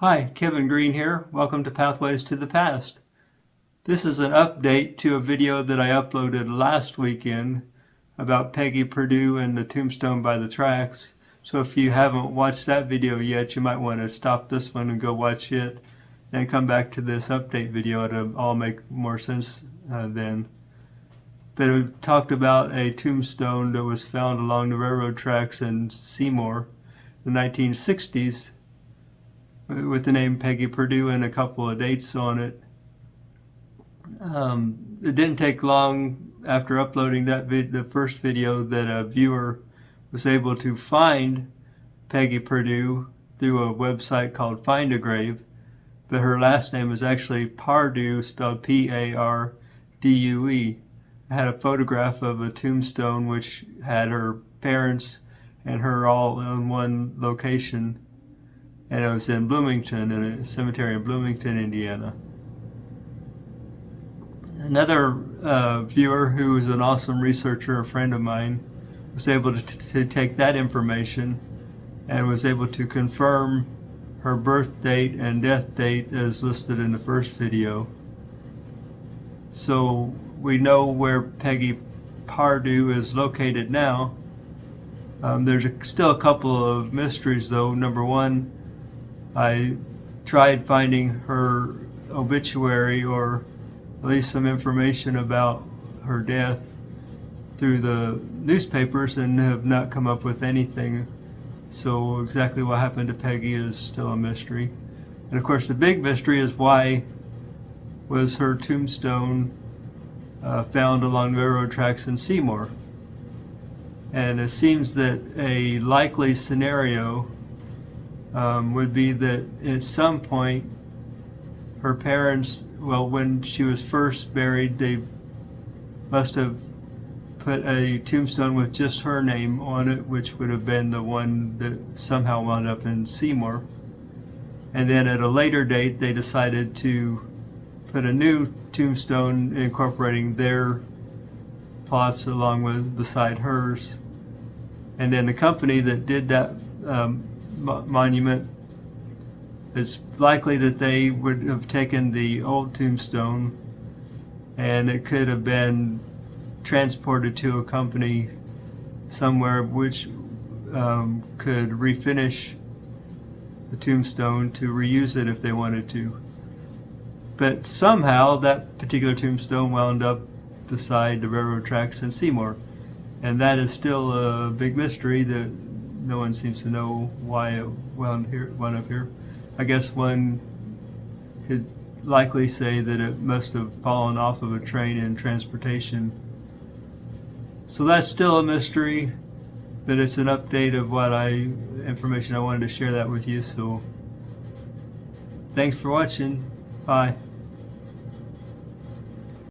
Hi, Kevin Green here. Welcome to Pathways to the Past. This is an update to a video that I uploaded last weekend about Peggy Perdue and the Tombstone by the tracks. So if you haven't watched that video yet, you might want to stop this one and go watch it, then come back to this update video. It'll all make more sense then. But it talked about a tombstone that was found along the railroad tracks in Seymour in the 1960s with the name Peggy Perdue and a couple of dates on it. It didn't take long after uploading the first video that a viewer was able to find Peggy Perdue through a website called Find a Grave, but her last name is actually Pardue, spelled P-A-R-D-U-E. I had a photograph of a tombstone which had her parents and her all in one location, and it was in Bloomington, in a cemetery in Bloomington, Indiana. Another viewer who is an awesome researcher, a friend of mine, was able to take that information and was able to confirm her birth date and death date as listed in the first video. So we know where Peggy Perdue is located now. There's still a couple of mysteries though. Number one, I tried finding her obituary, or at least some information about her death, through the newspapers and have not come up with anything. So exactly what happened to Peggy is still a mystery. And of course the big mystery is, why was her tombstone found along railroad tracks in Seymour? And it seems that a likely scenario would be that at some point her parents, well, when she was first buried, they must have put a tombstone with just her name on it, which would have been the one that somehow wound up in Seymour. And then at a later date they decided to put a new tombstone incorporating their plots beside hers. And then the company that did that monument, it's likely that they would have taken the old tombstone and it could have been transported to a company somewhere which could refinish the tombstone to reuse it if they wanted to. But somehow that particular tombstone wound up beside the railroad tracks in Seymour, and that is still a big mystery that no one seems to know why it wound up here. I guess one could likely say that it must have fallen off of a train in transportation. So that's still a mystery, but it's an update of information I wanted to share that with you. So thanks for watching. Bye.